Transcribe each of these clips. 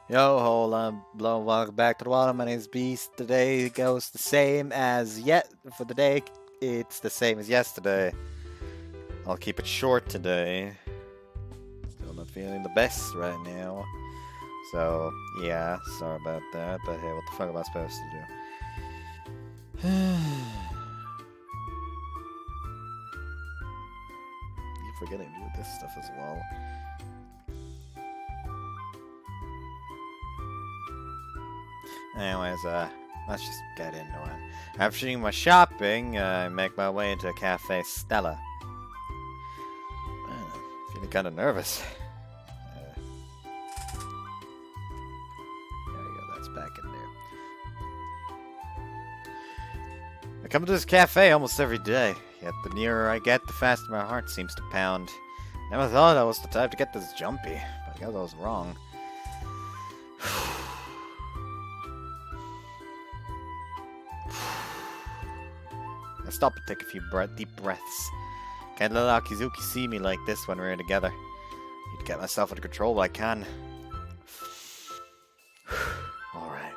Yo, hold on, blow. Welcome back to the water. My name's Beast. Today goes the same as yet for the day. It's the same as yesterday. I'll keep it short today. Still not feeling the best right now. So yeah, sorry about that. But hey, what the fuck am I supposed to do? Keep forgetting to do this stuff as well. Anyways, let's just get into it. After doing my shopping, I make my way into Café Stella. Feeling kind of nervous. There we go, that's back in there. I come to this cafe almost every day, yet the nearer I get, the faster my heart seems to pound. Never thought I was the type to get this jumpy, but I guess I was wrong. I stop and take a few deep breaths. Can't let Akizuki see me like this when we're together. Need to get myself under control while I can. Alright.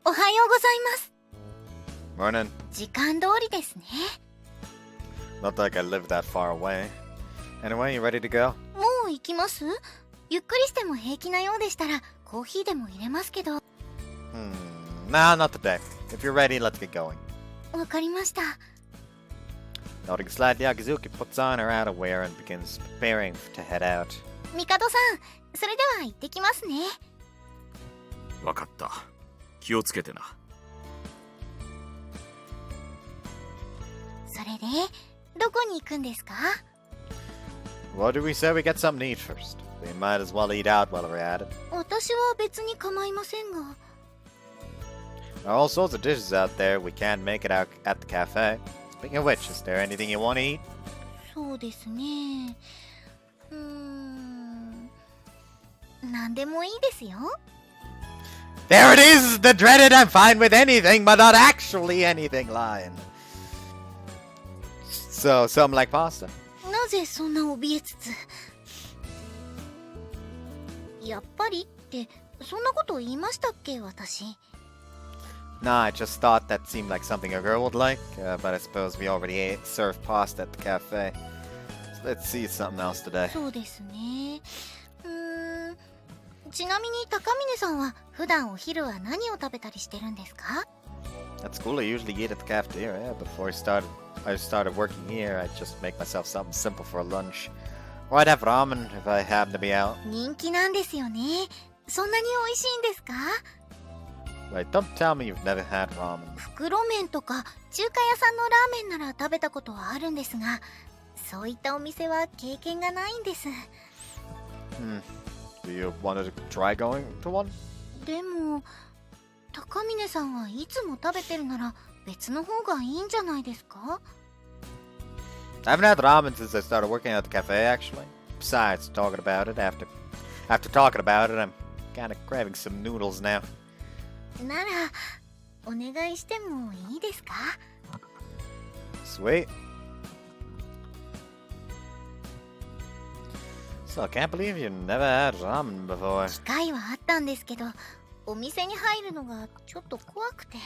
おはようございます。 Morning. 時間通りですね。 Not like I live that far away. Anyway, you ready to go? もう行きます？ゆっくりしても平気なようでしたらコーヒーでも入れますけど。Nah, not today. If you're ready, let's get going. わかりました。 Nodding slightly, Akizuki puts on her outerwear and begins preparing to head out. ミカドさん、それでは行ってきますね。わかった。気をつけてな。それで、どこに行くんですか？ What do we say we get something to eat first? We might as well eat out while we're at it. 私は別に構いませんが。 There are all sorts of dishes out there we can't make it out at the cafe. Speaking of which, is there anything you want to eat? そうですね。何でもいいですよ。 There it is! The dreaded I'm fine with anything, but not actually anything line. So, something like pasta. なぜそんな怯えつつ。やっぱりってそんなこと言いましたっけ私。 Nah, I just thought that seemed like something a girl would like, but I suppose we already served pasta at the cafe. So let's see something else today. そうですね。ちなみに高峰さんは普段お昼は何を食べたりしてるんですか？ At school, I usually eat at the cafeteria. Before I started working here, I'd just make myself something simple for lunch. Or I'd have ramen if I happen to be out. 人気なんですよね。そんなに美味しいんですか？ Wait, don't tell me you've never had ramen. 袋麺とか中華屋さんのラーメンなら食べたことはあるんですが、そういったお店は経験がないんです。Do you want to try going to one? でも、高峰さんはいつも食べてるなら別の方がいいんじゃないですか？ I haven't had ramen since I started working at the cafe, actually. Besides, talking about it after talking about it, I'm kind of craving some noodles now. なら、お願いしてもいいですか？ Sweet. So I can't believe you never had ramen before. 機会はあったんですけど、お店に入るのがちょっと怖くて。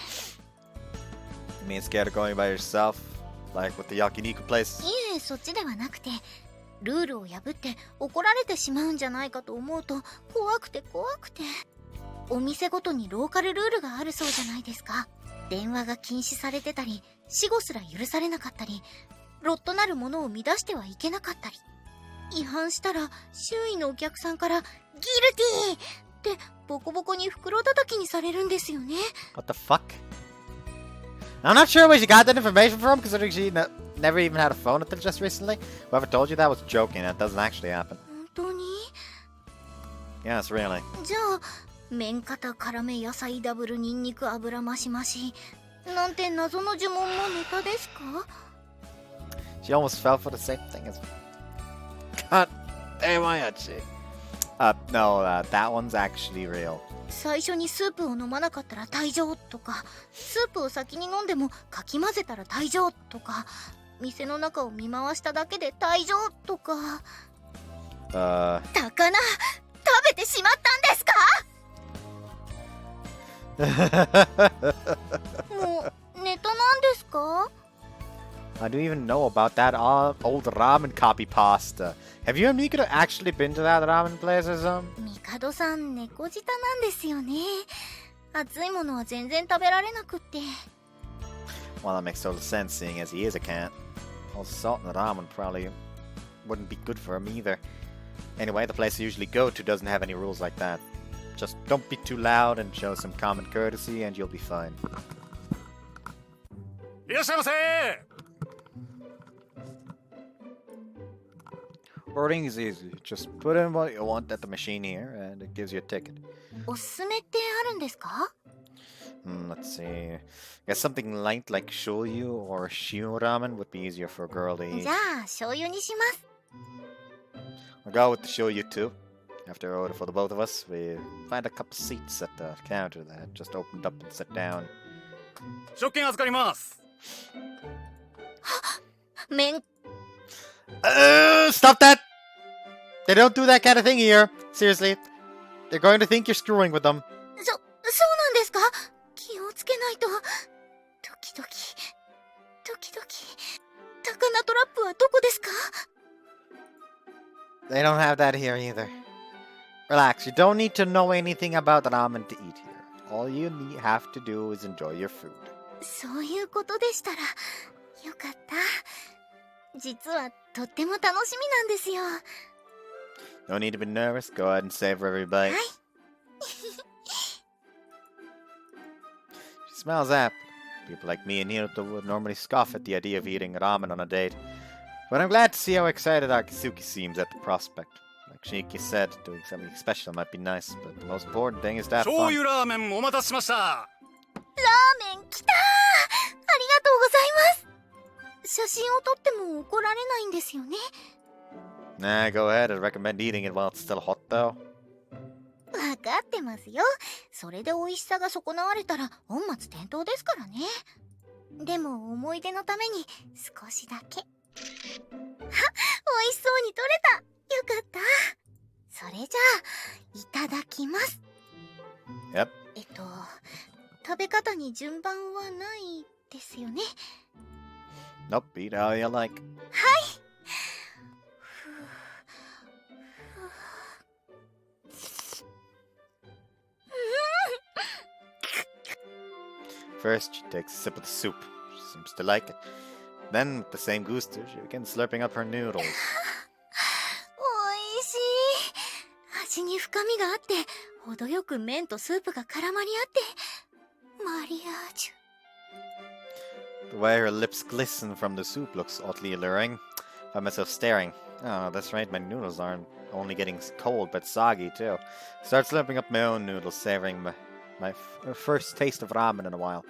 You mean scared of going by yourself? Like with the yakiniku places? いえ、そっちではなくて、ルールを破って怒られてしまうんじゃないかと思うと怖くて。お店ごとにローカルルールがあるそうじゃないですか。電話が禁止されてたり、死後すら許されなかったり、ロットなるものを乱してはいけなかったり。違反したら周囲のお客さんからギルティーってボコボコに袋叩きにされるんですよね。 What the fuck? I'm not sure where she got that information from, considering she never even had a phone until just recently. Whoever told you that was joking. That doesn't actually happen. 本当に？ Yes, really. じゃあ、麺肩辛め野菜ダブルニンニク油増し増しなんて謎の呪文もネタですか？ She almost fell for the same thing as me. God damn, why not she? No, that one's actually real. 最初にスープを飲まなかったら退場とか、スープを先に飲んでもかき混ぜたら退場とか、店の中を見回しただけで退場とか。高菜、もうネタなんですか？ I don't even know about that old ramen copy pasta. Have you and Mikado actually been to that ramen place or something? ミカドさん猫舌なんですよね。熱いものは全然食べられなくって。Well, that makes total sense, seeing as he is a cat. All the salt in the ramen probably wouldn't be good for him either. Anyway, the place I usually go to doesn't have any rules like that. Just don't be too loud and show some common courtesy and you'll be fine. いらっしゃいませ。 Ordering is easy. Just put in what you want at the machine here and it gives you a ticket. おすすめってあるんですか？ Let's see. Guess something light like shoyu or shio ramen would be easier for a girl to eat. じゃあ醤油にします。 I'll go with the shoyu too. After I order for the both of us, we find a couple seats at the counter that had just opened up and sat down. 食券預かります。麺 Stop that! They don't do that kind of thing here. Seriously. They're going to think you're screwing with them. そうなんですか？気をつけないと。時々魚トラップはどこですか？ They don't have that here either. Relax, you don't need to know anything about ramen to eat here. All you have to do is enjoy your food. そういうことでしたらよかった。実はとっても楽しみなんですよ。 No need to be nervous. Go ahead and savor every bite. はい。 She smells apple. People like me and Hiroto would normally scoff at the idea of eating ramen on a date. But I'm glad to see how excited Akizuki seems at the prospect. Like Shiki said, doing something special might be nice, but the most important thing is to have 醤 fun. 油ラーメンお待たせしました。ラーメン来たー。ありがとうございます。写真を撮っても怒られないんですよね。 Nah, go ahead. I'd recommend eating it while it's still hot, though. わかってますよ。それで美味しさが損なわれたら本末転倒ですからね。でも思い出のために少しだけ。あ、美味しそうに撮れた。よかった。それじゃあいただきます。 Yep. 食べ方に順番はないですよね。 Nope, eat how you like. はい。 First, she takes a sip of the soup. She seems to like it. Then, with the same gusto, she begins slurping up her noodles. おいしい。味に深みがあって程よく麺とスープが絡まり合ってマリアージュ。 The way her lips glisten from the soup looks oddly alluring. I find myself staring. Oh, that's right, my noodles aren't only getting cold but soggy too. Start slurping up my own noodles, savoring my first taste of ramen in a while.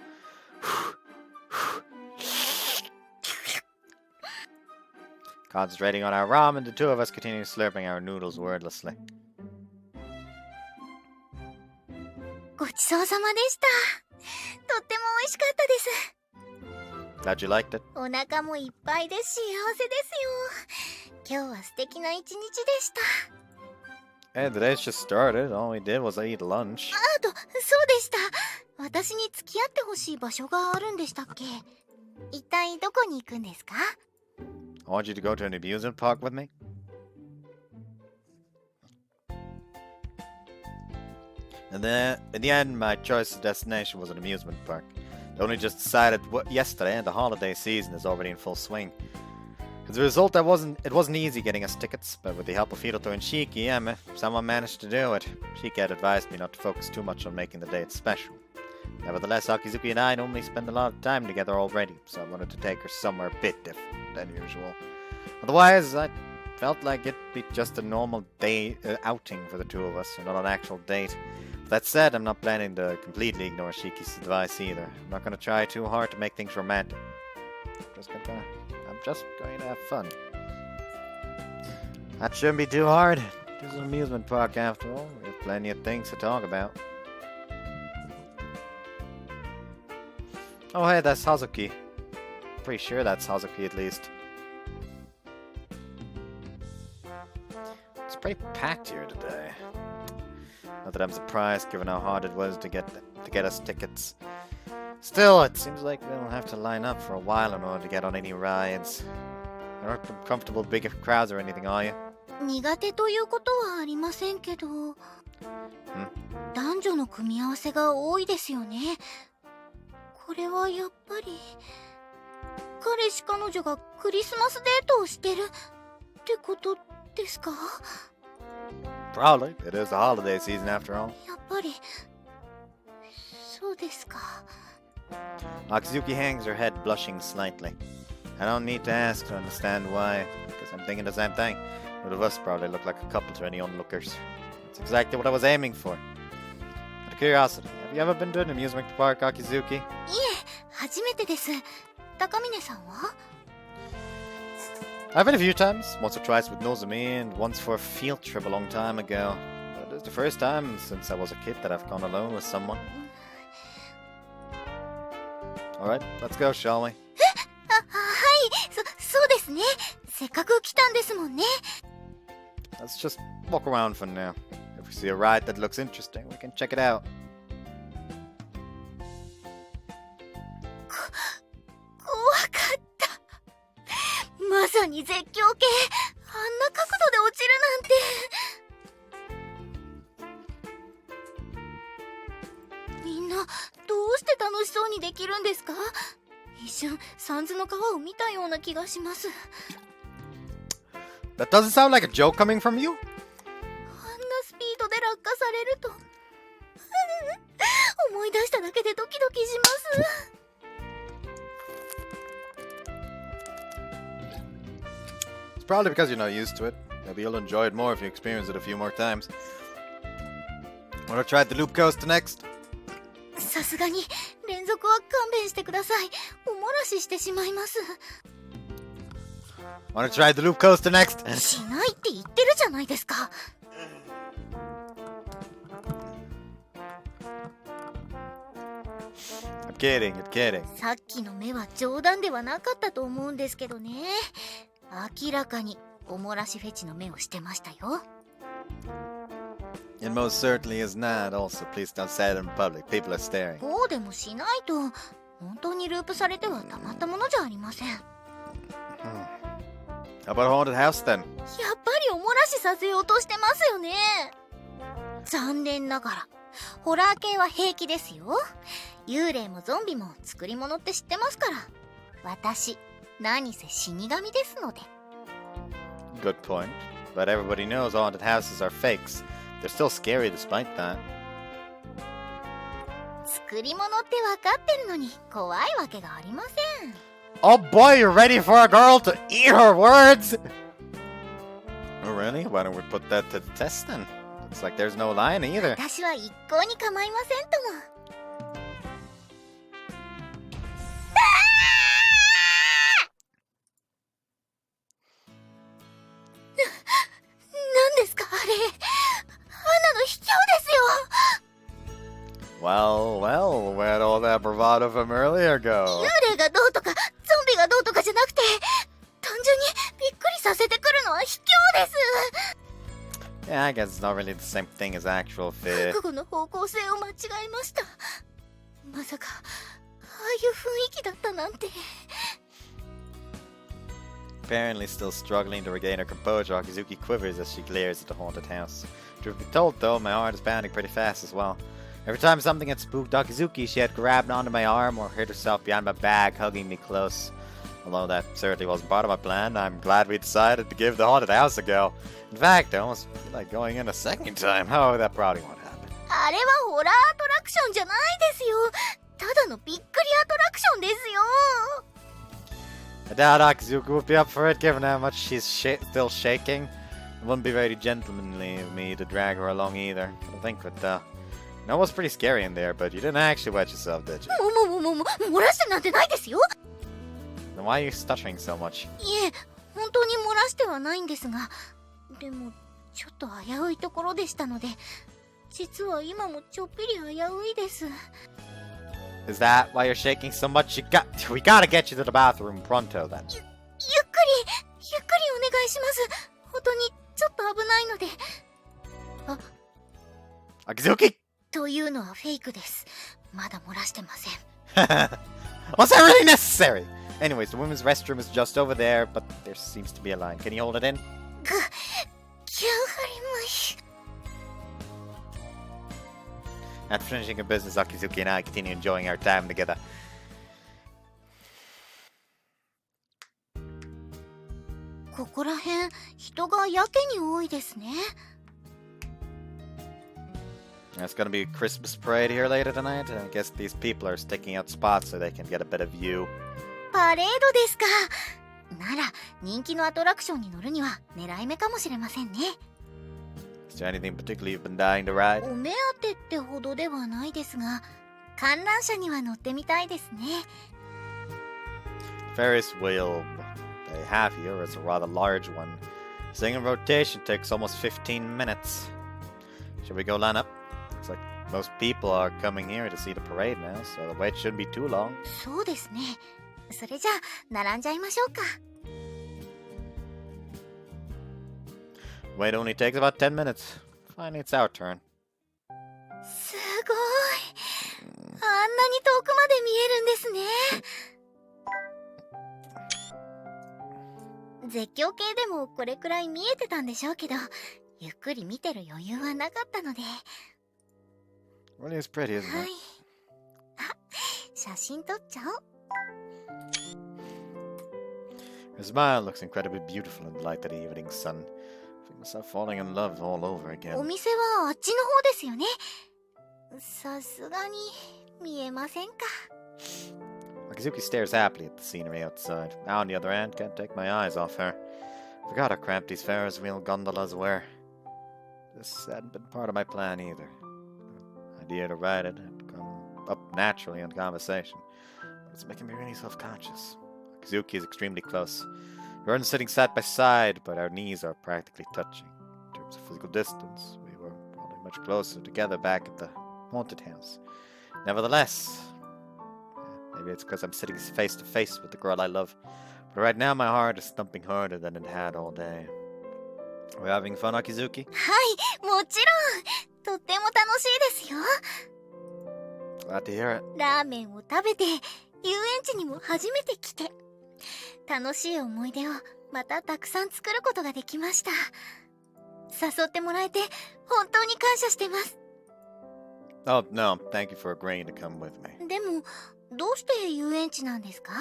Concentrating on our ramen, the two of us continue slurping our noodles wordlessly. ごちそうさまでした。とっても美味しかったです。 Glad you liked it. お腹もいっぱいで幸せですよ。今日は素敵な一日でした。 Hey, the day's just started. All we did was eat lunch. あと、そうでした。私に付き合ってほしい場所があるんでしたっけ？一体どこに行くんですか？ I want you to go to an amusement park with me. And then, in the end, my choice of destination was an amusement park. I only just decided yesterday, and the holiday season is already in full swing. As a result, it wasn't easy getting us tickets, but with the help of Hiroto and Shiki, someone managed to do it. Shiki had advised me not to focus too much on making the date special. Nevertheless, Akizuki and I normally spend a lot of time together already, so I wanted to take her somewhere a bit different than usual. Otherwise, I felt like it'd be just a normal day outing for the two of us, and not an actual date. With that said, I'm not planning to completely ignore Shiki's advice either. I'm not going to try too hard to make things romantic. I'm just going to have fun. That shouldn't be too hard. It's an amusement park after all. We have plenty of things to talk about. Oh hey, that's Hazuki. Pretty sure that's Hazuki at least. It's pretty packed here today. Not that I'm surprised given how hard it was to get to get us tickets. Still, it seems like we'll have to line up for a while in order to get on any rides. You're not comfortable with big crowds or anything, are you? 苦手ということはありませんけど、男女の組み合わせが多いですよね。これはやっぱり彼氏彼女がクリスマスデートをしてるってことですか？ Probably. It is the holiday season after all. やっぱりそうですか。 Akizuki hangs her head, blushing slightly. I don't need to ask to understand why, because I'm thinking the same thing. None of us probably look like a couple to any onlookers. That's exactly what I was aiming for. Out of curiosity, have you ever been to an amusement park, Akizuki? いえ、初めてです。高峰さんは？ I've been a few times, once or twice with Nozomi, and once for a field trip a long time ago. But it's the first time since I was a kid that I've gone alone with someone. Alright, let's go, shall we? はい、そうですね。せっかく来たんですもんね。 Let's just walk around for now. If we see a ride that looks interesting, we can check it out. 怖かった。まさに絶叫系。あんな角度で落ちるなんて。みんなどうして楽しそうにできるんですか？一瞬サンズの川を見たような気がします。 That doesn't sound like a joke coming from you. あんなスピードで落下されると思い出しただけでドキドキします。 It's probably because you're not used to it. Maybe you'll enjoy it more if you experience it a few more times. Wanna try the loop coaster next? さすがに連続は勘弁してください。おもらししてしまいます。 Wanna try the loop coaster next? しないって言ってるじゃないですか。 I'm kidding, I'm kidding. さっきの目は冗談ではなかったと思うんですけどね。明らかにおもらしフェチの目をしてましたよ。 It most certainly is not. Also, please don't say it in public. People are staring. こうでもしないと本当にループされてはたまったものじゃありません。 How about haunted house then? やっぱりおもらしさせようとしてますよね。残念ながらホラー系は平気ですよ。幽霊もゾンビも作り物って知ってますから。私何せ死神ですので。 Good point. But everybody knows haunted houses are fakes. They're still scary despite that. 作り物って分かってるのに怖いわけがありません。 Oh boy, you're ready for a girl to eat her words? Oh really? Why don't we put that to the test then? Looks like there's no line either. 私は一向に構いませんとも。何ですかあれ。アナの卑怯ですよ。 Well, well, where'd all that bravado from earlier go? 幽霊がどうとかゾンビがどうとかじゃなくて、単純にびっくりさせてくるのは卑怯です。 Yeah, I guess it's not really the same thing as actual fear. 覚悟の方向性を間違えました。まさかああいう雰囲気だったなんて。 Apparently still struggling to regain her composure, Akizuki quivers as she glares at the haunted house. Truth be told though, my heart is pounding pretty fast as well. Every time something had spooked Akizuki, she had grabbed onto my arm or hid herself behind my back, hugging me close. Although that certainly wasn't part of my plan, I'm glad we decided to give the haunted house a go. In fact, I almost feel like going in a second time. However, that probably won't happen. あれはホラーアトラクションじゃないですよ。ただのびっくりアトラクションですよ。 I doubt Akizuki would be up for it, given how much she's still shaking. It wouldn't be very gentlemanly of me to drag her along either. I think it, it was pretty scary in there, but you didn't actually wet yourself, did you? 漏らしてなんてないですよ。 Then why are you stuttering so much? いえ、本当に漏らしてはないんですが、でもちょっと危ういところでしたので、実は今もちょっぴり危ういです。 Is that why you're shaking so much? We gotta get you to the bathroom pronto then. ゆっくりお願いします。本当にちょっと危ないので。 Akizuki! というのはフェイクです。まだ漏らしてません。Was that really necessary? Anyways, the women's restroom is just over there, but there seems to be a line. Can you hold it in? After finishing her business, Akizuki and I continue enjoying our time together. There's gonna be a Christmas parade here later tonight, and I guess these people are sticking out spots so they can get a bit of view. パレードですか。なら人気のアトラクションに乗るには狙い目かもしれませんね。Is there anything particularly you've been dying to ride? お目当てってほどではないですが、観覧車には乗ってみたいですね。Ferris wheel they have here is a rather large one. Staying in rotation takes almost 15 minutes. Should we go line up? Looks like most people are coming here to see the parade now, so the wait shouldn't be too long. そうですね。それじゃあ並んじゃいましょうか。Wait only takes about 10 minutes. Finally, it's our turn. すごい。あんなに遠くまで見えるんですね。絶叫系でもこれくらい見えてたんでしょうけど、ゆっくり見てる余裕はなかったので。Really is pretty, isn't は it? い。あ、写真撮っちゃおう。Her smile looks incredibly beautiful in the light of the evening sun. I feel myself falling in love all over お again. 店はあっちの方ですよね。さすがに見えませんか。Akizuki stares happily at the scenery outside. I, on the other hand, can't take my eyes off her. Forgot how cramped these Ferris wheel gondolas were. This hadn't been part of my plan either. The idea to ride it had come up naturally in conversation, but it's making me really self-conscious. Akizuki is extremely close. We weren't sitting side by side, but our knees are practically touching. In terms of physical distance, we were probably much closer together back at the haunted house. Nevertheless, maybe it's because I'm sitting face to face with the girl I love, but right now my heart is thumping harder than it had all day. Are we having fun, Akizuki? はい、もちろん。とっても楽しいですよ。Glad to hear it. ラーメンを食べて、遊園地にも初めて来て、楽しい思い出をまたたくさん作ることができました。誘ってもらえて本当に感謝してます。Oh, no, thank you for agreeing to come with me. でも、どうして遊園地なんですか？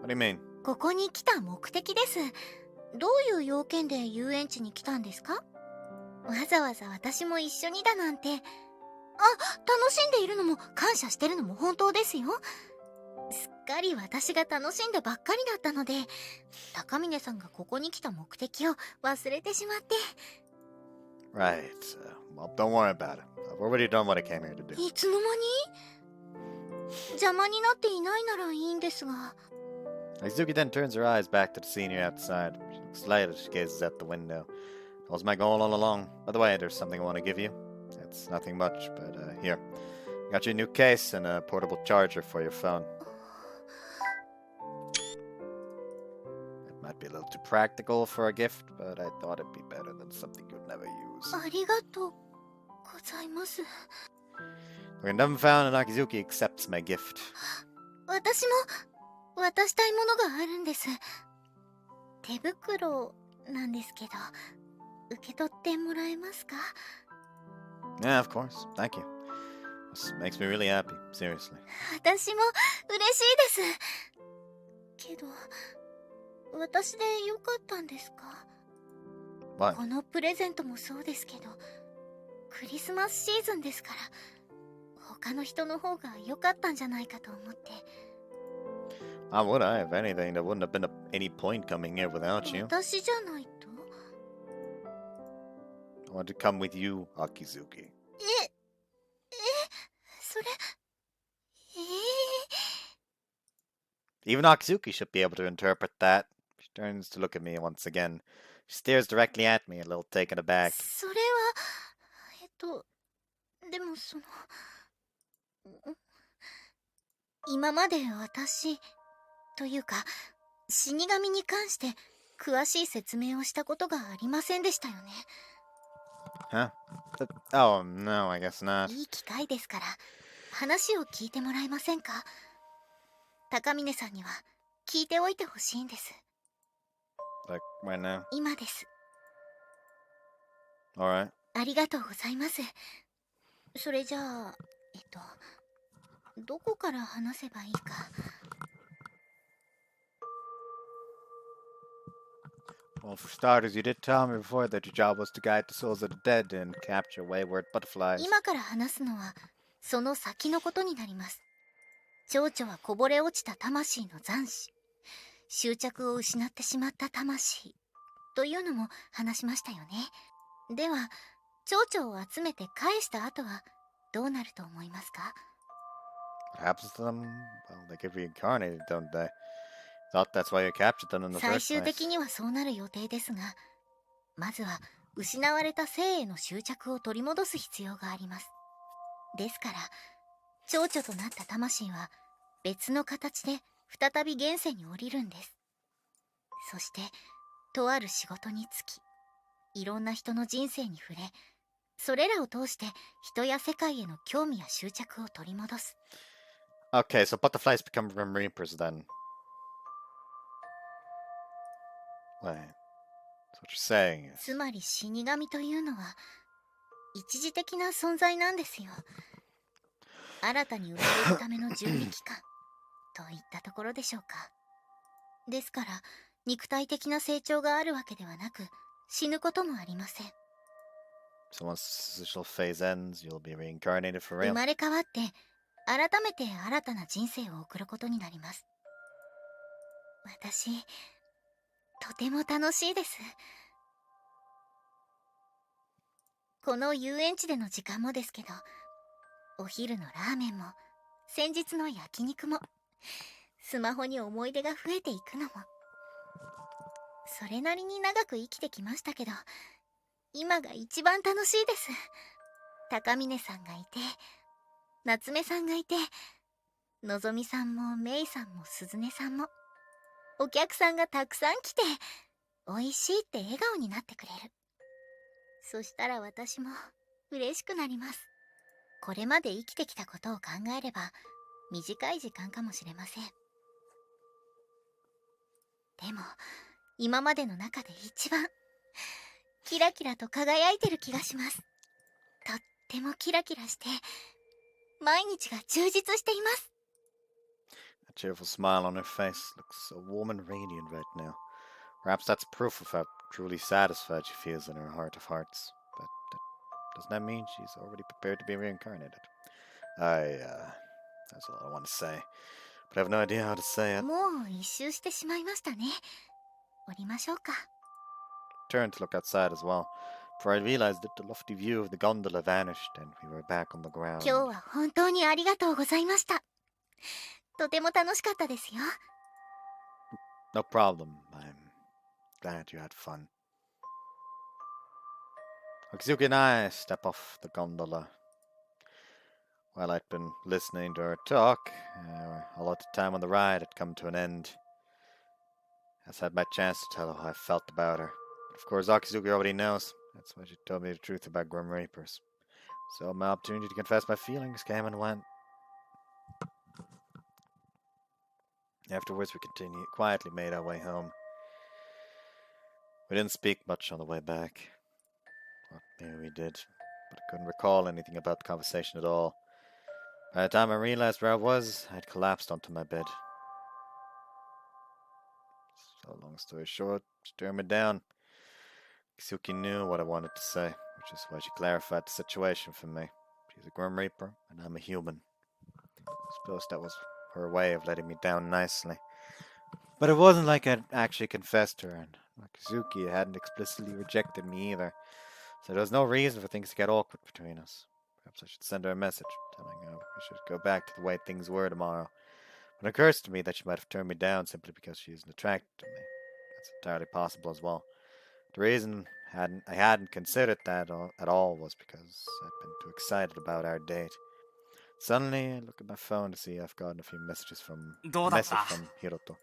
What do you mean? ここに来た目的です。どういう要件で遊園地に来たんですか？わざわざ私も一緒にだなんて。あ、楽しんでいるのも感謝してるのも本当ですよ。すっかり私が楽しんでばっかりだったので、高峰さんがここに来た目的を忘れてしまって。Right. Well, don't worry about it. I've already done what I came here to do. いつの間に？邪魔になっていないならいいんですが。Akizuki then turns her eyes back to the scenery outside. She looks slight as she gazes at the window. That was my goal all along. By the way, there's something I want to give you. It's nothing much, but here. I got you a new case and a portable charger for your phone. It might be a little too practical for a gift, but I thought it'd be better than something you'd never use. ありがとうございます。 Looking dumbfounded, Akizuki accepts my gift. 私も渡したいものがあるんです。手袋なんですけど、受け取ってもらえますか？ Yeah, of course. Thank you. This makes me really happy. Seriously. 私も嬉しいです。けど、私でよかったんですか？ What? このプレゼントもそうですけど、クリスマスシーズンですから、他の人の方が良かったんじゃないかと思って。How would I? If anything, there wouldn't have been any point coming here without you. 私じゃないと？ I want to come with you, Akizuki. それ、Even Akizuki should be able to interpret that. She turns to look at me once again. She stares directly at me, a little taken aback. それは、でも今まで私、というか、死神に関して詳しい説明をしたことがありませんでしたよね。Huh? Oh, no, I guess not. いい機会ですから話を聞いてもらえませんか。高峰さんには聞いておいてほしいんです。 Like, right now? 今です。 Alright. ありがとうございます。それじゃあどこから話せばいいか。 Well, for starters, you did tell me before that your job was to guide the souls of the dead and capture wayward butterflies. 今から話すのはその先のことになります。蝶々はこぼれ落ちた魂の残滓、執着を失ってしまった魂というのも話しましたよね。では蝶々を集めて返した後はどうなると思いますか。 What happens to them? Well, they get reincarnated, don't they? Thought that's why you captured them in the 最 first 終 place. 的にはそうなる予定ですが、まずは失われた生への執着を取り戻す必要があります。ですから蝶々となった魂は別の形で再び現世に降りるんです。そしてとある仕事に就き、いろんな人の人生に触れ、それらを通して人や世界への興味や執着を取り戻す。 Okay, so butterflies become Grim Reapers then. Wait, that's what you're saying つ is... まり死神というのは一時的な存在なんですよ。新たに生まれるための準備期間といったところでしょうか。ですから肉体的な成長があるわけではなく、死ぬこともありません。 So once the initial phase ends, you'll be reincarnated for 生 real? まれ変わって改めて新たな人生を送ることになります。私とても楽しいです。この遊園地での時間もですけど、お昼のラーメンも先日の焼肉も、スマホに思い出が増えていくのも、それなりに長く生きてきましたけど、今が一番楽しいです。高峰さんがいて、夏目さんがいて、のぞみさんもメイさんも鈴音さんも、お客さんがたくさん来て、おいしいって笑顔になってくれる。そしたら私も嬉しくなります。これまで生きてきたことを考えれば短い時間かもしれません。でも今までの中で一番キラキラと輝いてる気がします。とってもキラキラして毎日が充実しています。 A cheerful smile on her face looks so warm and radiant right now. Perhaps that's proof of how truly satisfied she feels in her heart of hearts. But doesn't that mean she's already prepared to be reincarnated? That's all I want to say. But I have no idea how to say it. もう一周してしまいましたね。降りましょうか。 Turned to look outside as well, for I realized that the lofty view of the gondola vanished and we were back on the ground. 今日は本当にありがとうございました。とても楽しかったですよ。 No problem. I'm glad you had fun. Akizuki and I step off the gondola. While I'd been listening to her talk, a lot of time on the ride had come to an end. I had my chance to tell her how I felt about her. But of course, Akizuki already knows. That's why she told me the truth about Grim Reapers. So my opportunity to confess my feelings came and went. Afterwards, we quietly made our way home. We didn't speak much on the way back. Or maybe we did, but I couldn't recall anything about the conversation at all. By the time I realized where I was, I'd collapsed onto my bed. So long story short, she turned me down. Akizuki knew what I wanted to say, which is why she clarified the situation for me. She's a Grim Reaper, and I'm a human. I suppose that was her way of letting me down nicely. But it wasn't like I'd actually confessed to her, and Akizuki hadn't explicitly rejected me either. So there was no reason for things to get awkward between us. Perhaps I should send her a message, telling her we should go back to the way things were tomorrow. But it occurs to me that she might have turned me down simply because she isn't attracted to me. That's entirely possible as well. The reason I hadn't considered that at all was because I'd been too excited about our date. Suddenly, I look at my phone to see I've gotten a few messages from Hiroto.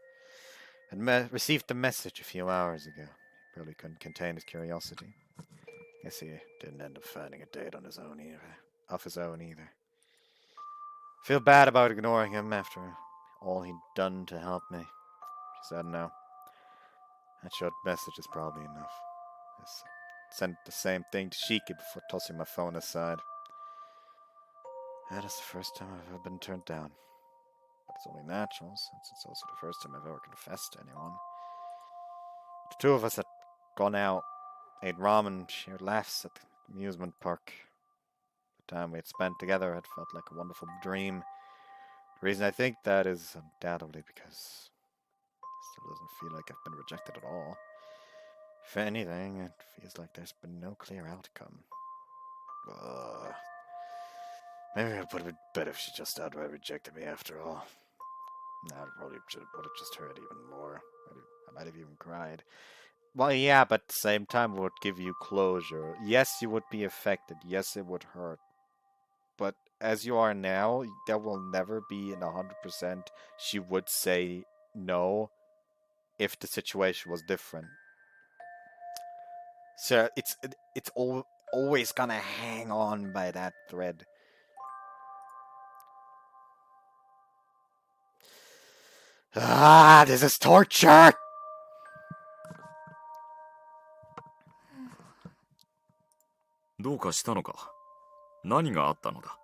I'd received the message a few hours ago. He probably couldn't contain his curiosity. Guess he didn't end up finding a date on his own either. Of his own either. Feel bad about ignoring him after all he'd done to help me. She said no. That short message is probably enough. I sent the same thing to Shiki before tossing my phone aside. That is the first time I've ever been turned down. But it's only natural, since it's also the first time I've ever confessed to anyone. The two of us had gone out, ate ramen, shared laughs at the amusement park. The time we had spent together had felt like a wonderful dream. The reason I think that is undoubtedly because it still doesn't feel like I've been rejected at all. If anything, it feels like there's been no clear outcome. Maybe it would have been better if she just outright rejected me after all. Now I probably would have just hurt even more. I might have even cried. Well, yeah, but at the same time, it would give you closure. Yes, you would be affected. Yes, it would hurt. But as you are now, there will never be in 100% she would say no if the situation was different. So it's always gonna hang on by that thread. This is torture! どうかしたのか。何があったのだ。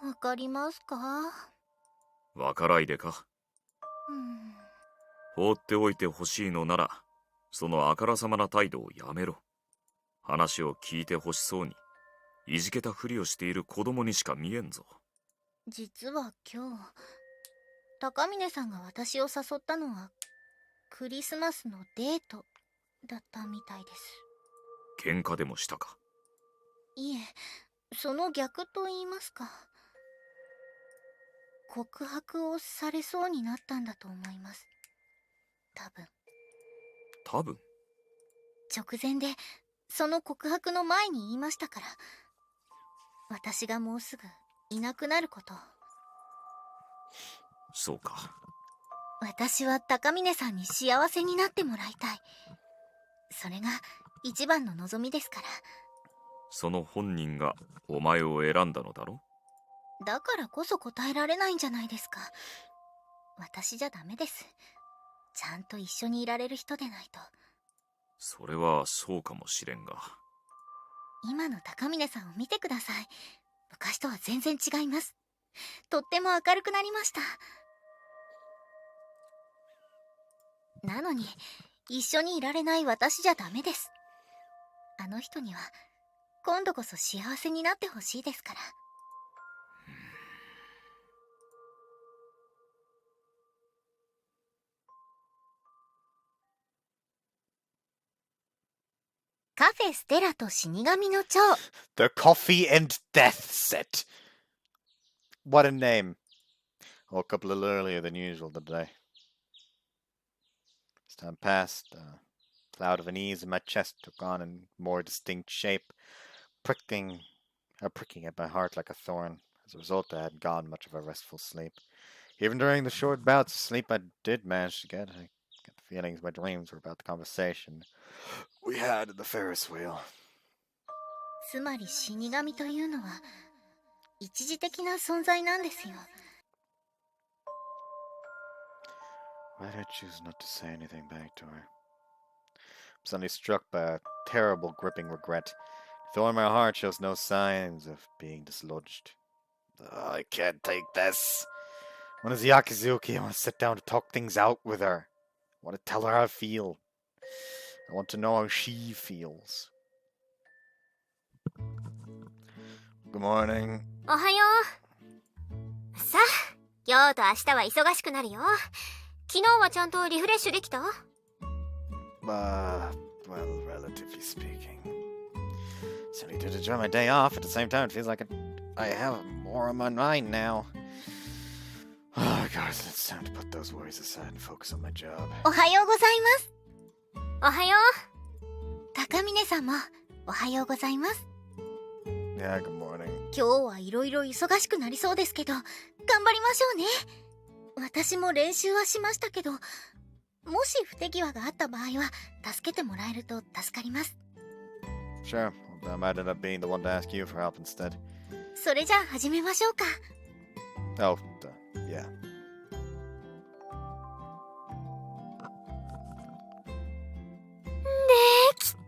わかりますか？わからいでか。放っておいてほしいのなら、そのあからさまな態度をやめろ。話を聞いてほしそうに、いじけたふりをしている子供にしか見えんぞ。実は今日、高峰さんが私を誘ったのは、クリスマスのデートだったみたいです。喧嘩でもしたか。いえ、その逆と言いますか。告白をされそうになったんだと思います。多分。直前でその告白の前に言いましたから、私がもうすぐいなくなることを。そうか。私は高峰さんに幸せになってもらいたい。それが一番の望みですから。その本人がお前を選んだのだろ。だからこそ答えられないんじゃないですか。私じゃダメです。ちゃんと一緒にいられる人でないと。それはそうかもしれんが。今の高峰さんを見てください。昔とは全然違います。とっても明るくなりました。なのに一緒にいられない私じゃダメです。あの人には今度こそ幸せになってほしいですから。カフェステラと死神の蝶。 The Coffee and Death Set. What a name. Woke up a little earlier than usual today. As time passed, a cloud of unease in my chest took on a more distinct shape, pricking at my heart like a thorn. As a result, I hadn't gotten much of a restful sleep. Even during the short bouts of sleep I did manage to get, I got the feelings my dreams were about the conversation we had in the Ferris wheel. つまり死神というのは一時的な存在なんですよ。 Why did I choose not to say anything back to her? I'm suddenly struck by a terrible, gripping regret. The thorn in my heart shows no signs of being dislodged. I can't take this. When is the Akizuki? I want to sit down to talk things out with her. I want to tell her how I feel. I want to know how she feels. Good morning. おはよう。さあ、今日と明日は忙しくなるよ。昨日はちゃんとリフレッシュできた？ Well, relatively speaking. Certainly did enjoy my day off. At the same time, it feels like I have more on my mind now. Oh, guys, it's time to put those worries aside and focus on my job. おはようございます。おはよう。高峰さんもおはようございます。 Yeah, good morning. 今日はいろいろ忙しくなりそうですけど、頑張りましょうね。私も練習はしましたけど、もし不手際があった場合は助けてもらえると助かります。Sure. Well, I might end up being the one to ask you for help instead. それじゃあ始めましょうか。 Oh, yeah. できた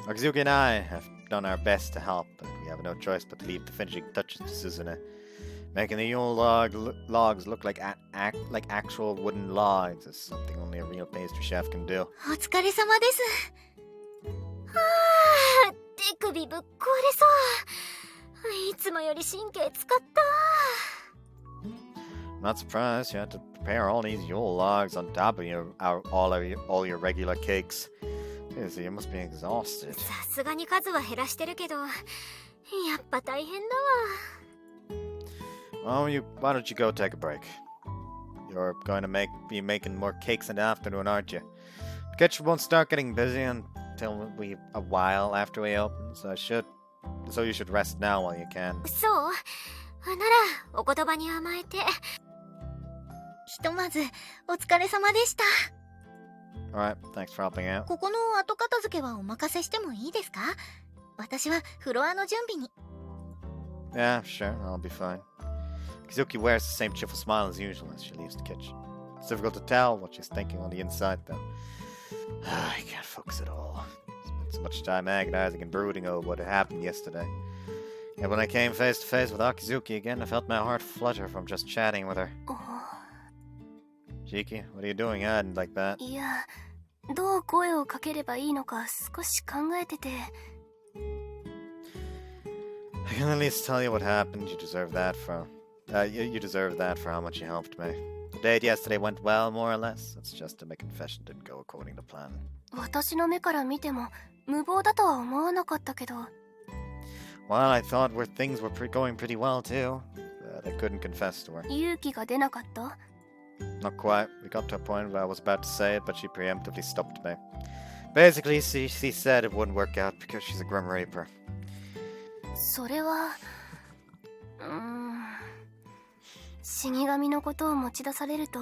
ー。 Akizuki and I have done our best to help, but we have no choice but to leave the finishing touches to Suzune. Making the Yule logs look like actual wooden logs is something only a real pastry chef can do. お疲れ様です。あー、手首ぶっ壊れそう。いつもより神経使った。 I'm not surprised you had to prepare all these Yule logs on top of all your regular cakes. Seriously, you must be exhausted. さすがに数は減らしてるけど、やっぱ大変だわ。 Well, why don't you go take a break? You're going to be making more cakes in the afternoon, aren't you? The kitchen won't start getting busy until a while after we open, so you should rest now while you can. そう？ならお言葉に甘えて。ひとまずお疲れ様でした。 Alright, thanks for helping out. ここの後片付けはお任せしてもいいですか？私はフロアの準備に。 Yeah, sure, I'll be fine. Akizuki wears the same cheerful smile as usual as she leaves the kitchen. It's difficult to tell what she's thinking on the inside, though. I can't focus at all. Spent so much time agonizing and brooding over what had happened yesterday. And when I came face to face with Akizuki again, I felt my heart flutter from just chatting with her. Shiki, what are you doing hiding like that? いや、どう声をかければいいのか少し考えてて。 I can at least tell you what happened. You deserve that for how much you helped me. The date yesterday went well, more or less. It's just that my confession didn't go according to plan. 私の目から見ても無謀だとは思わなかったけど。 Well, I thought things were going pretty well too, but I couldn't confess to her. 勇気が出なかった？ Not quite. We got to a point where I was about to say it, but she preemptively stopped me. Basically, she said it wouldn't work out because she's a Grim Reaper. それは、死神のことを持ち出されると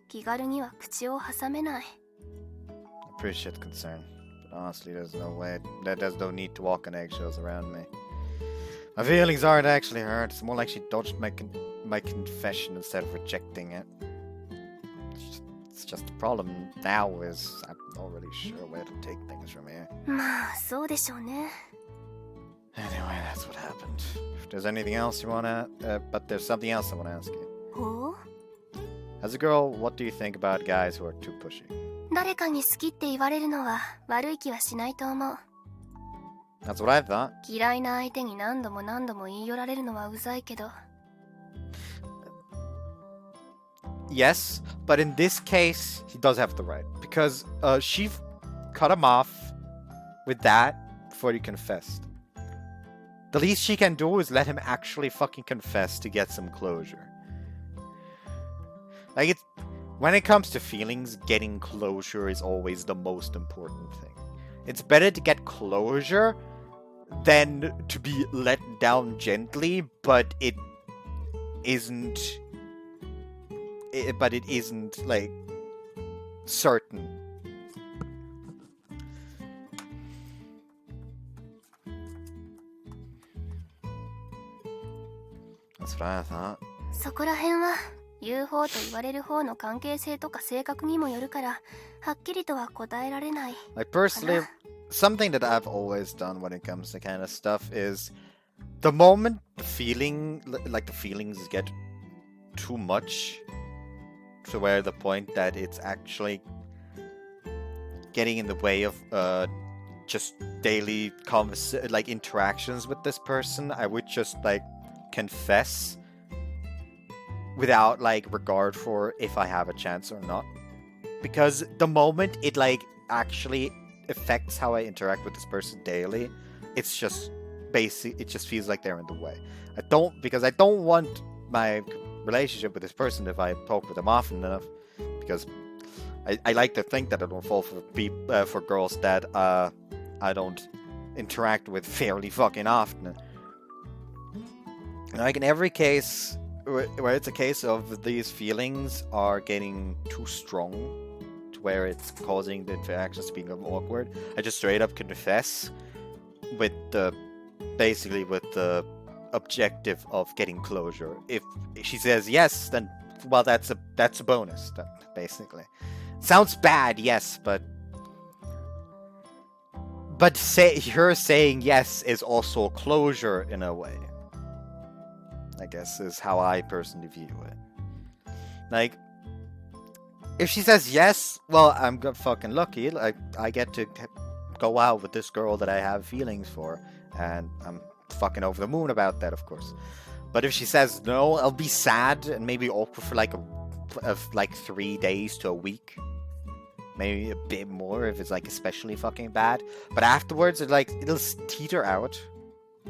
気軽には口を挟めない。 I appreciate the concern, but honestly, there's no need to walk on eggshells around me. My feelings aren't actually hurt. It's more like she dodged my confession instead of rejecting it. It's just the problem now is I'm not really sure where to take things from here. まあ、そうでしょうね。 Anyway, that's what happened. If there's anything else you wanna, but there's something else I wanna ask you. ほう？ As a girl, what do you think about guys who are too pushy? 誰かに好きって言われるのは悪い気はしないと思う。 That's what I thought. 嫌いな相手に何度も何度も言い寄られるのはうざいけど。 Yes, but in this case, he does have the right. Because she cut him off with that before he confessed. The least she can do is let him actually fucking confess to get some closure. Like, when it comes to feelings, getting closure is always the most important thing. It's better to get closure than to be let down gently, but it isn't, like, certain. That's what I thought. そこら辺は言う方と言われる方の関係性とか性格にもよるからはっきりとは答えられない。 Like, personally, something that I've always done when it comes to kind of stuff is the moment the feelings get too much to where the point that it's actually getting in the way of just daily interactions with this person, I would just like confess without like regard for if I have a chance or not, because the moment it like actually affects how I interact with this person daily, it's just basic. It just feels like they're in the way. I don't want my relationship with this person if I talk with them often enough, because I like to think that I don't fall for girls that I don't interact with fairly fucking often. Like in every case where it's a case of these feelings are getting too strong to where it's causing the interactions to be awkward, I just straight up confess with the objective of getting closure. If she says yes, then well, that's a bonus. Then, basically, sounds bad, yes, but her saying yes is also closure in a way. I guess is how I personally view it. Like, if she says yes, well, I'm fucking lucky. Like, I get to go out with this girl that I have feelings for, and I'm fucking over the moon about that, of course. But if she says no, I'll be sad and maybe awkward for like 3 days to a week, maybe a bit more if it's like especially fucking bad. But afterwards, it'll teeter out,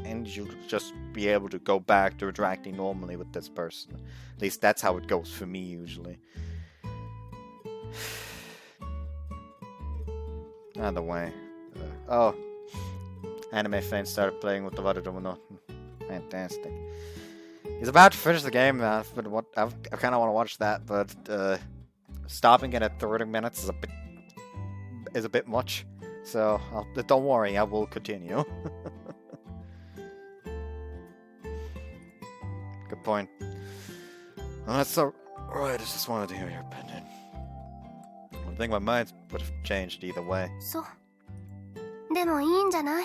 and you'll just be able to go back to interacting normally with this person. At least that's how it goes for me usually. Either way. Anime fans started playing with the water domino. Fantastic. He's about to finish the game now, but I kind of want to watch that, but stopping it at 30 minutes is a bit much. So don't worry, I will continue. Good point. Well, that's so right. I just wanted to hear your opinion. I think my mind would have changed either way. そう。でもいいんじゃない？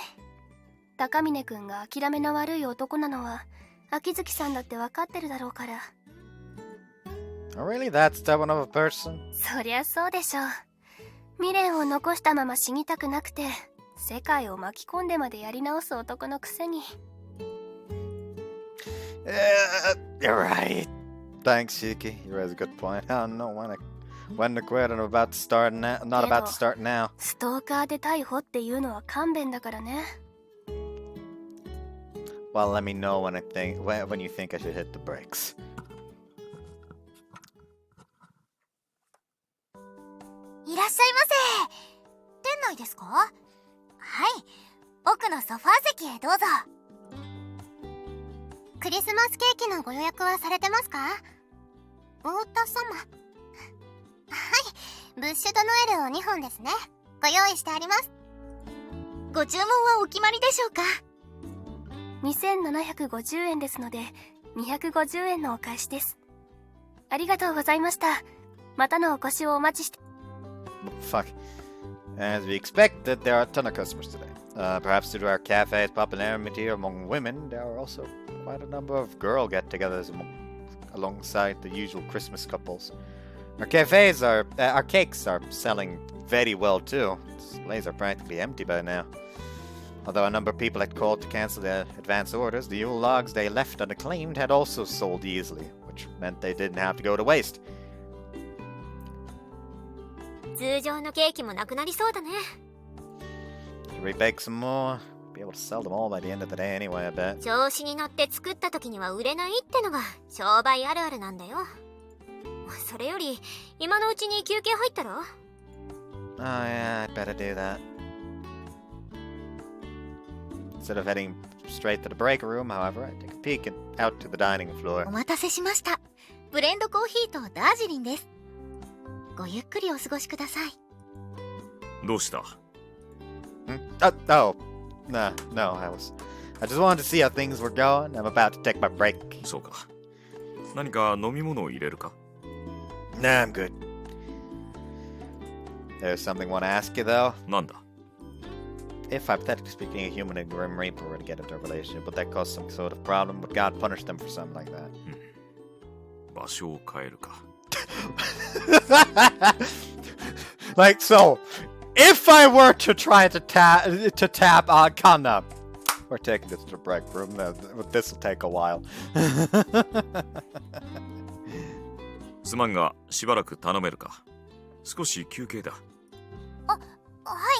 高峰くんが諦めの悪い男なのは秋月さんだって分かってるだろうから。Oh, really? That stubborn of a person? そりゃそうでしょう。未練を残したまま死にたくなくて、世界を巻き込んでまでやり直す男のくせに。You're right. Thanks, Shiki. You raise a good point. I don't know when to quit and I'm about to start now. Not about to start now. ストーカーで逮捕っていうのは勘弁だからね。Well, let me know when you think I should hit the brakes. いらっしゃいませ。店内ですか？はい、奥のソファー席へどうぞ。クリスマスケーキのご予約はされてますか？太田様。はい、ブッシュドノエルを2本ですね。ご用意してあります。ご注文はお決まりでしょうか？2750円ですので、250円のお返しです。ありがとうございました。またのお越しをお待ちして。Fuck. As we expected, there are a ton of customers today. Perhaps due to our cafe's popularity among women, there are also quite a number of girl get-togethers alongside the usual Christmas couples. Our cakes are selling very well too. Displays are practically empty by now. Although a number of people had called to cancel their advance orders, the Yule logs they left unclaimed had also sold easily, which meant they didn't have to go to waste. 通常のケーキもなくなりそうだね。Should we bake some more? Be able to sell them all by the end of the day anyway, I bet. 調子に乗って作った時には売れないってのが商売あるあるなんだよ。それより今のうちに休憩入ったら？ Oh yeah, I'd better do that. Instead of heading straight to the break room, however, I take a peek out to the dining floor. お待たせしました。ブレンドコーヒーとダージリンです。ごゆっくりお過ごしください。どうした？ No, I just wanted to see how things were going. I'm about to take my break. そうか。何か飲み物を入れるか？ Nah, I'm good. There's something I want to ask you, though. なんだ？ If, hypothetically speaking, a human and Grim Reaper were to get into a relationship, would that cause some sort of problem? Would God punish them for something like that? 場所を変えるか。Like, so, if I were to try to tap on Kanna, we're taking this to the break room. This will take a while. すまんがしばらく頼めるか。少し休憩だ。は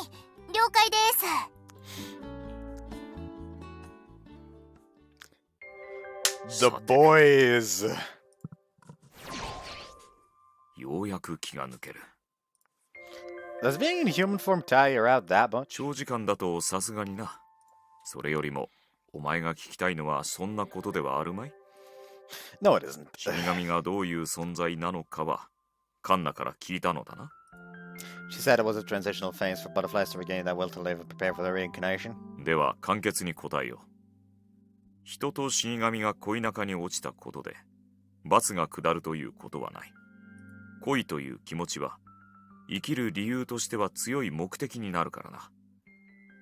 い、了解です。 The boys. ようやく気が抜ける。Does being in human form tire you out that much? 長時間だとさすがにな。それよりも、お前が聞きたいのはそんなことではあるまい？ No, it isn't. 死神がどういう存在なのかは、カンナから聞いたのだな。She said it was a transitional phase for butterflies to regain their will to live and prepare for their reincarnation. では簡潔に答えよう。人と死神が恋仲に落ちたことで罰が下るということはない。恋という気持ちは生きる理由としては強い目的になるからな。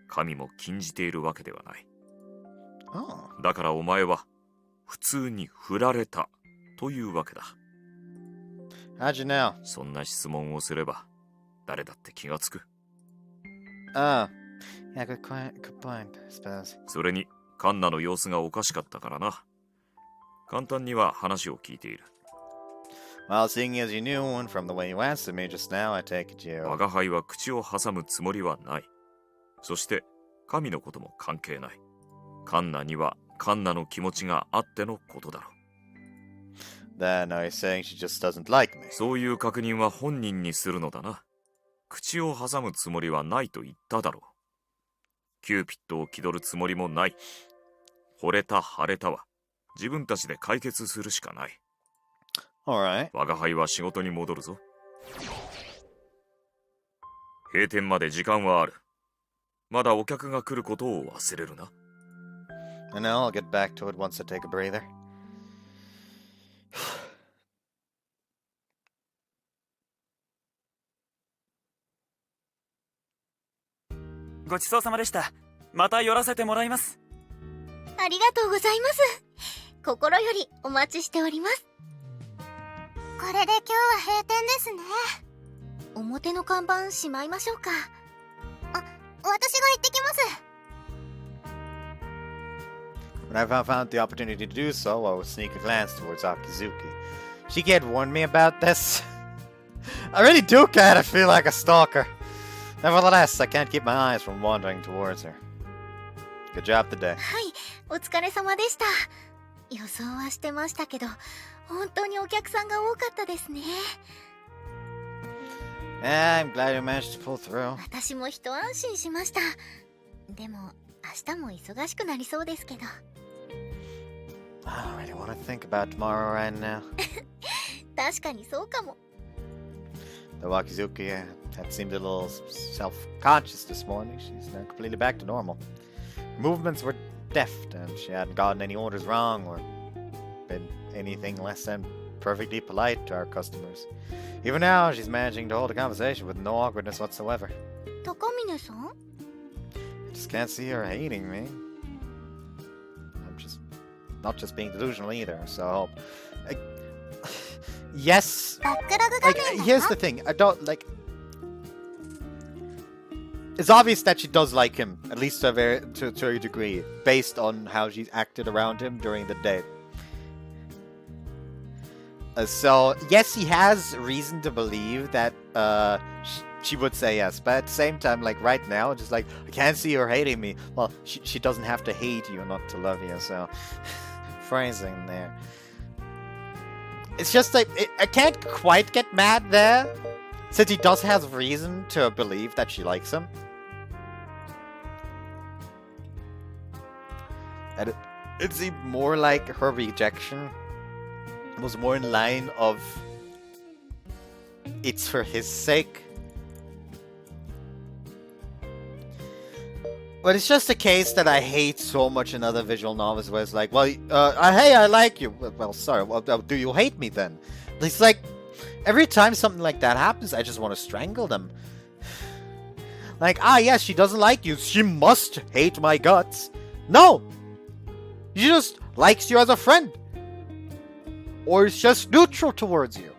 神も禁じているわけではない。Oh. だからお前は普通に振られたというわけだ。How'd you know? そんな質問をすれば誰だって気がつく。Oh. Yeah, good point, I suppose. それにカンナの様子がおかしかったからな。簡単には話を聞いている。Well, seeing as you knew and from the way you answered me just now, I take it you... 我が輩は口を挟むつもりはない。そして神のことも関係ない。カンナにはカンナの気持ちがあってのことだろう。Then are you saying she just doesn't like me? そういう確認は本人にするのだな。口を挟むつもりはないと言っただろう。キューピッドを気取るつもりもない。惚れた腫れたは自分たちで解決するしかない。Alright. 我が輩は仕事に戻るぞ。閉店まで時間はある。まだお客が来ることを忘れるな。And now I'll get back to it once I take a breather. ごちそうさまでした。また寄らせてもらいます。ありがとうございます。心よりお待ちしております。これで今日は閉店ですね。表の看板しまいましょうか。私が行ってきます。When I found the opportunity to do so, I would sneak a glance towards Akizuki. She can't warn me about this. I really do kind of feel like a stalker. Nevertheless, I can't keep my eyes from wandering towards her. Good job today. はい、お疲れ様でした。予想はしてましたけど、本当にお客さんが多かったですね。Yeah, I'm glad you managed to pull through. 私も一安心しました。でも、明日も忙しくなりそうですけど。I don't really want to think about tomorrow right now. 確かにそうかも。Though Akizuki had seemed a little self-conscious this morning, she's now completely back to normal. Her movements were deft, and she hadn't gotten any orders wrong or been anything less than perfectly polite to our customers. Even now, she's managing to hold a conversation with no awkwardness whatsoever. 高峰さん？ I just can't see her hating me. I'm just not just being delusional either, so yes. バックログ画 Like, 面 here's だ the よ。 thing. I don't like. It's obvious that she does like him, at least to a degree, based on how she's acted around him during the day. So yes, he has reason to believe that she would say yes, but at the same time, like right now, just like I can't see her hating me. Well, she doesn't have to hate you not to love you. So phrasing there. It's just like I can't quite get mad there, since he does have reason to believe that she likes him. And it seemed more like her rejection was more in line of it's for his sake. But it's just a case that I hate so much in other visual novels where it's like, well, hey, I like you. Well, sorry, well, do you hate me then? It's like, every time something like that happens, I just want to strangle them. Like, yes, she doesn't like you. She must hate my guts. No! She just likes you as a friend. Or is just neutral towards you.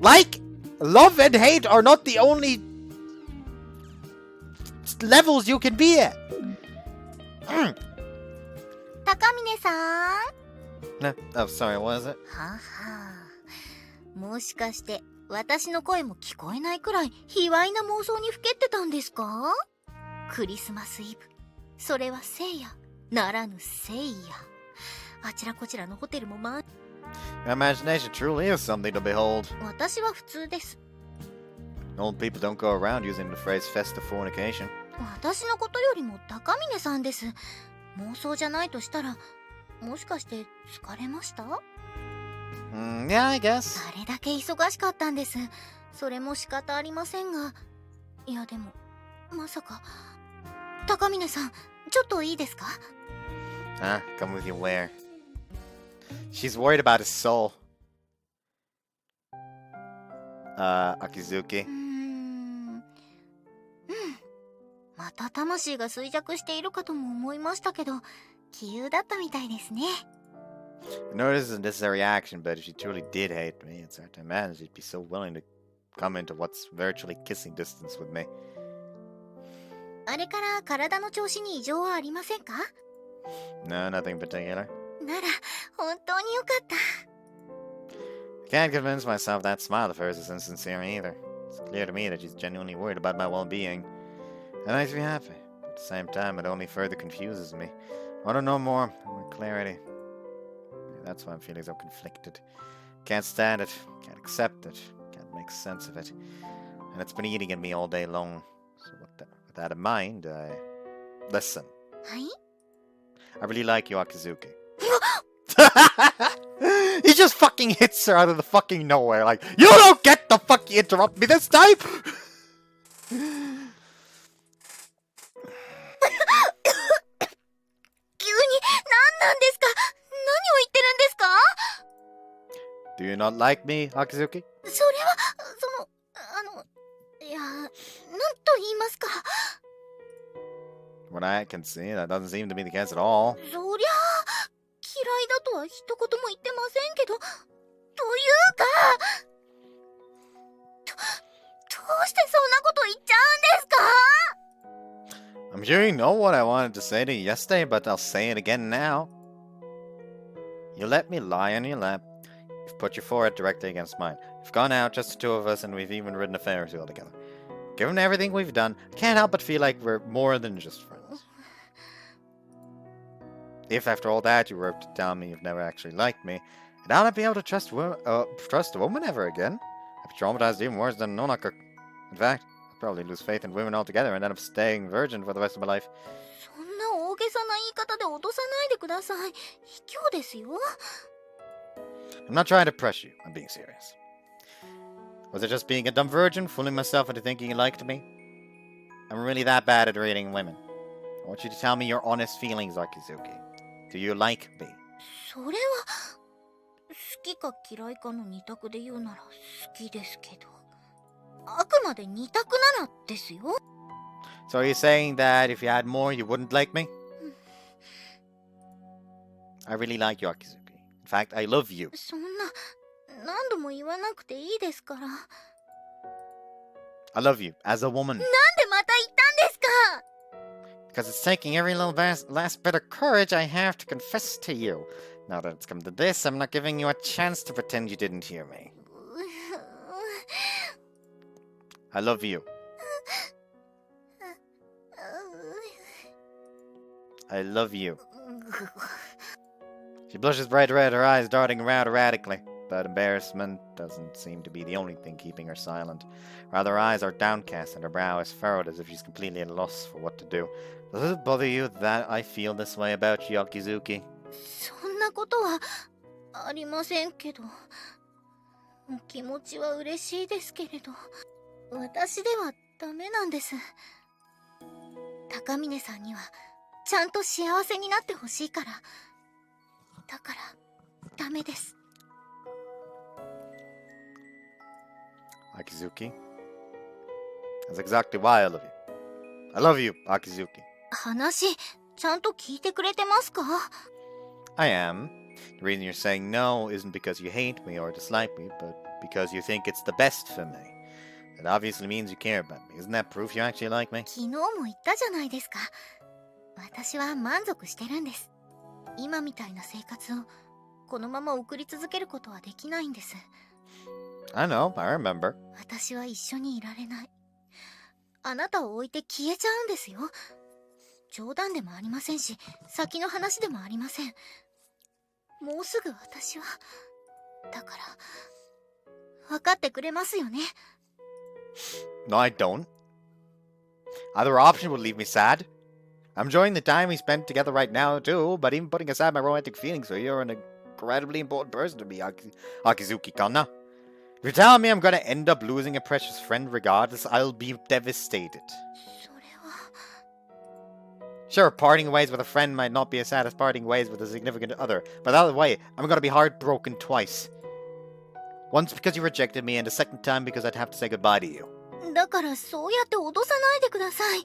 Like, love and hate are not the only levels you can be at. 高峰さん？ No, oh, sorry, what is it? ははあ。もしかして私の声も聞こえないくらい卑猥な妄想にふけってたんですか？クリスマスイブ、それは聖夜ならぬ聖夜。あちらこちらのホテルもYour imagination truly is something to behold. 私は普通です。Old people don't go around using the phrase festive fornication. 私のことよりも高峰さんです。妄想じゃないとしたら、もしかして疲れました？ Yeah, I guess. あれだけ忙しかったんです。それも仕方ありませんが、いやでもまさか。高峰さん、ちょっといいですか？ Huh? Come with you where? She's worried about his soul. Akizuki. また魂が衰弱しているかとも思いましたけど、杞憂だったみたいですね。I know this isn't a necessary action, but if she truly did hate me, it's hard to imagine she'd be so willing to come into what's virtually kissing distance with me. あれから体の調子に異常はありませんか？ No, nothing in particular. なら本当によかった。 I can't convince myself that smile of hers is insincere either. It's clear to me that she's genuinely worried about my well-being. It makes me happy, but at the same time, it only further confuses me. I want to know more clarity. Maybe that's why I'm feeling so conflicted. Can't stand it, can't accept it, can't make sense of it. And it's been eating at me all day long. So with that in mind, listen. はい？ I really like you, Akizuki. He just fucking hits her out of the fucking nowhere. Like, you don't get to fucking interrupt me this time! 急に何なんですか？何を言ってるんですか？ Do you not like me, Akizuki? それは、いや、なんと言いますか。 What I can see, that doesn't seem to be the case at all. そりゃあ、嫌いだとは一言も言ってませんけど、というか、どうしてそんなこと言っちゃうんですか？ I'm sure you know what I wanted to say to you yesterday, but I'll say it again now. You let me lie on your lap. You've put your forehead directly against mine. We've gone out, just the two of us, and we've even ridden a Ferris wheel together. Given everything we've done, I can't help but feel like we're more than just friends. If after all that you were to tell me you've never actually liked me, I'd not be able to trust a woman ever again. I'd be traumatized even worse than Nonaka. In fact, I'd probably lose faith in women altogether and end up staying virgin for the rest of my life. そんな大げさな言い方で脅さないでください。卑怯ですよ。 I'm not trying to press you. I'm being serious. Was it just being a dumb virgin, fooling myself into thinking you liked me? I'm really that bad at reading women. I want you to tell me your honest feelings, Akizuki. Do you like me? それは、好きか嫌いかの二択で言うなら好きですけど、あくまで二択ならですよ。 So are you saying that if you had more, you wouldn't like me? I really like you, Akizuki. In fact, I love you. そんな、何度も言わなくていいですから。 I love you, as a woman. なんでまた言ったんですか？ Because it's taking every little last bit of courage I have to confess to you. Now that it's come to this, I'm not giving you a chance to pretend you didn't hear me. I love you. I love you. She blushes bright red, her eyes darting around erratically. But embarrassment doesn't seem to be the only thing keeping her silent. Rather, her eyes are downcast and her brow is furrowed as if she's completely at a loss for what to do. Does it bother you that I feel this way about you, Akizuki? そんなことはありませんけど、気持ちは嬉しいですけれど、私ではダメなんです。高峰さんにはちゃんと幸せになってほしいから。だからダメです。 Akizuki? That's exactly why I love you. I love you, Akizuki. 話、ちゃんと聞いてくれてますか？ I am. The reason you're saying no isn't because you hate me or dislike me, but because you think it's the best for me. It obviously means you care about me. Isn't that proof you actually like me? 昨日も言ったじゃないですか。私は満足してるんです。今みたいな生活をこのまま送り続けることはできないんです。 I know, I remember. 私は一緒にいられない。あなたを置いて消えちゃうんですよ。冗談でもありませんし、先の話でもありません。もうすぐ私は。だから、分かってくれますよね。 No, I don't. Either option would leave me sad. I'm enjoying the time we spent together right now, too, but even putting aside my romantic feelings for you, you're an incredibly important person to me, Akizuki Kanna. If you're telling me I'm gonna end up losing a precious friend regardless, I'll be devastated. それは Sure, parting ways with a friend might not be as sad as parting ways with a significant other, but either way, I'm gonna be heartbroken twice. Once because you rejected me, and the second time because I'd have to say goodbye to you. だからそうやって脅さないでください。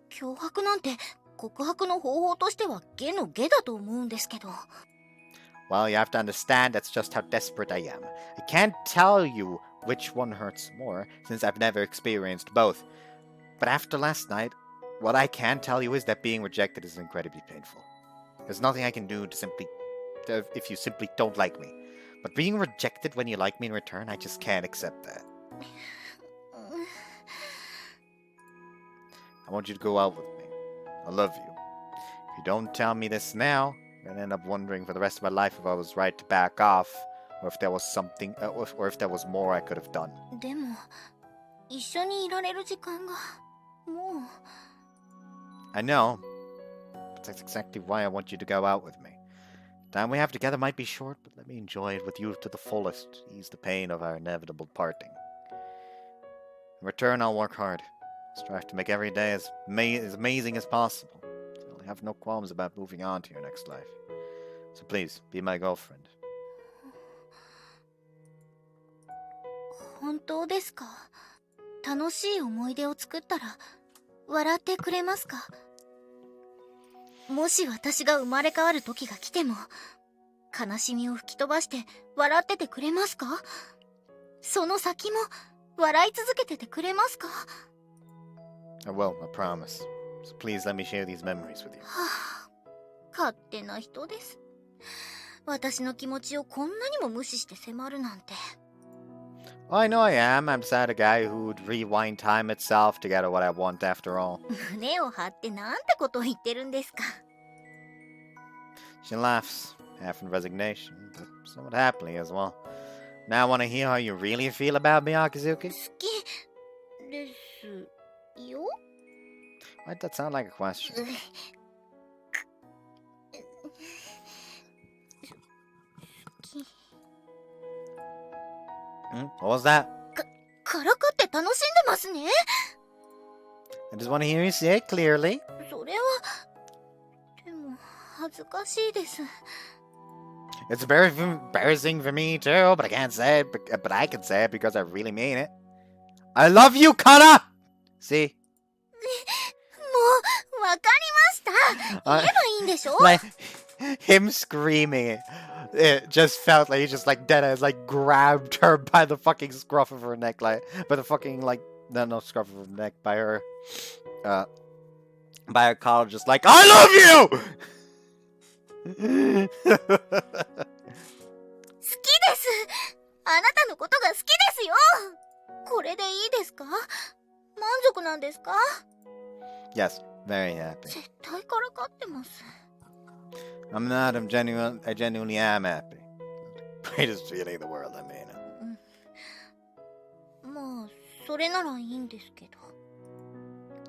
脅迫なんて告白の方法としては下の下だと思うんですけど。Well, you have to understand that's just how desperate I am. I can't tell you which one hurts more, since I've never experienced both. But after last night, what I can tell you is that being rejected is incredibly painful. There's nothing I can do if you simply don't like me. But being rejected when you like me in return, I just can't accept that. I want you to go out with me. I love you. If you don't tell me this now, I'm gonna end up wondering for the rest of my life if I was right to back off, or if there was something, or if there was more I could have done. でも一緒にいられる時間がもう。 I know, but that's exactly why I want you to go out with me. The time we have together might be short, but let me enjoy it with you to the fullest, ease the pain of our inevitable parting. In return, I'll work hard. Strive to make every day as amazing as possible. I'll have no qualms about moving on to your next life. So please, be my girlfriend. 本当ですか？楽しい思い出を作ったら笑ってくれますか？もし私が生まれ変わる時が来ても悲しみを吹き飛ばして笑っててくれますか？その先も笑い続けててくれますか？ I will, I promise. So please let me share these memories with you. はあ、勝手な人です。私の気持ちをこんなにも無視して迫るなんて。Well, I know I am. I'm just a guy who would rewind time itself to get what I want after all. 胸を張ってなんてことを言ってるんですか。 She laughs, half in resignation, but somewhat happily as well. Now I want to hear how you really feel about me, Akizuki. 好きですよ。 Why'd that sound like a question? What was that? からかって楽しんでますね。 I just want to hear you say it clearly. それはでも恥ずかしいです。 It's very embarrassing for me too, but I can't say it. But I can say it because I really mean it. I love you, Kanna! See? もうわかりました。言えばいいんでしょ？ Like him screaming it just felt like he just like deadass like grabbed her by the fucking scruff of her neck, like by the fucking like no scruff of her neck, by her collar, just like I love you. 好きです。あなたのことが好きですよ。これでいいですか？満足なんですか？ Yes, very happy. 絶対からかってます。 I'm not. I genuinely am happy. Greatest feeling in the world, I mean. まあそれならいいんですけど。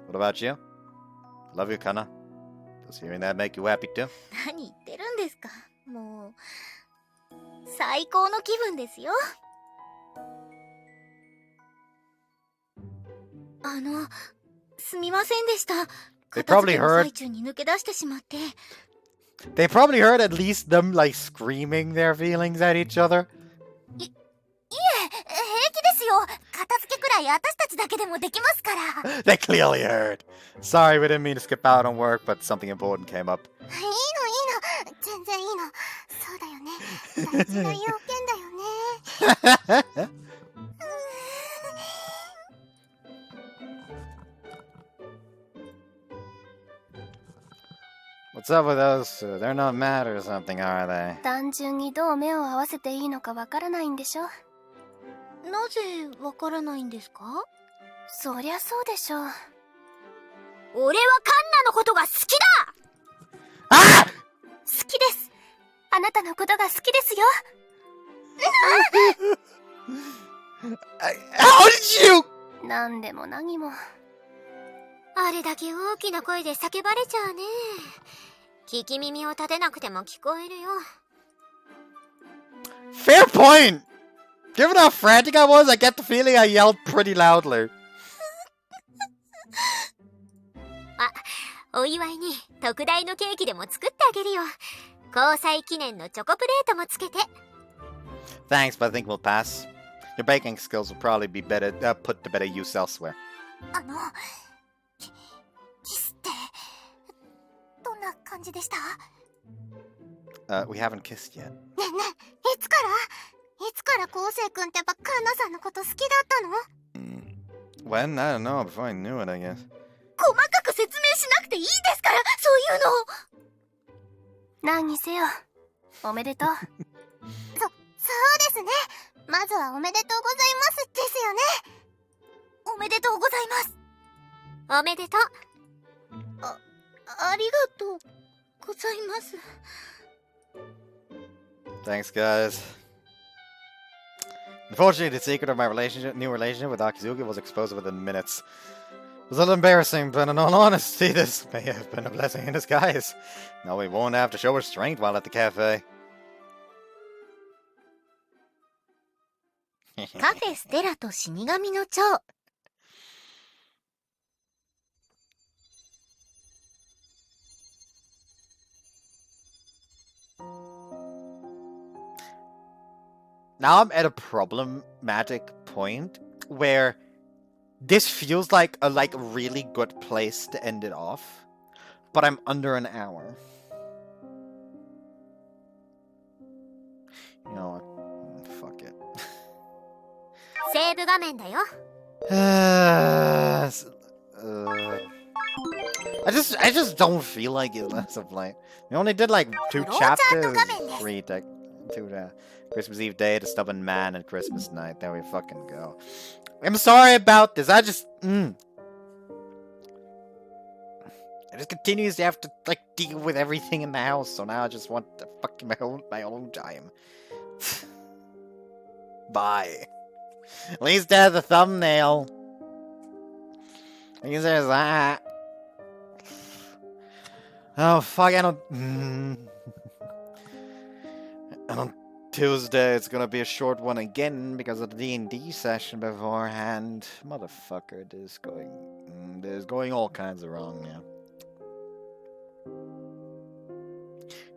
What about you? I love you, Kanna. Does hearing that make you happy too? 何言ってるんですか？もう最高の気分ですよ。すみませんでした。 They probably 片付けの heard. 最中に抜け出してしまって。 They probably heard at least them like screaming their feelings at each other. いえ、平気ですよ。片付けくらい私たちだけでもできますから。They clearly heard. Sorry, we didn't mean to skip out on work, but something important came up. いいの。全然いいの。そうだよね。大事な要件だよね。What's up with those two? They're not mad or something, are they? 単純にどう目を合わせていいのかわからないんでしょ。なぜわからないんですか？そりゃそうでしょう。俺はカンナのことが好きだ。Ah! 好きです。あなたのことが好きですよ。How did you? なんでも何も。あれだけ大きな声で叫ばれちゃうね。聞き耳を立てなくても聞こえるよ。Fair point! Given how frantic I was, I get the feeling I yelled pretty loudly. お祝いに特大のケーキでも作ってあげるよ。交際記念のチョコプレートもつけて。Thanks, but I think we'll pass. Your baking skills will probably be better put to better use elsewhere. キスってどんな感じでした？ We haven't kissed yet. ねえねえ、いつから昴生君ってやっぱカンナさんのこと好きだったの？ When? I don't know. Before I knew it, I guess. 細かく説明しなくていいですから、そういうの。何にせよおめでとう。そうですね。まずはおめでとうございますですよね。おめでとうございます。おめでとう。ありがとうございます。 Thanks, guys. Unfortunately, the secret of my new relationship with Akizuki was exposed within minutes. It was a little embarrassing, but in all honesty, this may have been a blessing in disguise. Now we won't have to show restraint while at the cafe. カフェステラと死神の蝶。Now I'm at a problematic point where this feels like a really good place to end it off, but I'm under an hour. You know what? Fuck it. セーブ画面だよ。I just don't feel like it as of late. We only did like 2 chapters, 2 Christmas Eve day, the stubborn man, and Christmas night. There we fucking go. I'm sorry about this. I just continues to have to like deal with everything in the house. So now I just want the fucking my own time. Bye. At least there's the thumbnail. At least there's that. Oh fuck! I don't. And on Tuesday it's gonna be a short one again because of the D&D session beforehand. Motherfucker, there's going all kinds of wrong now.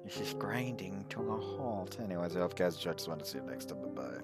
This is grinding to a halt. Anyways, I hope you guys enjoyed. Just want to see you next time. Bye bye.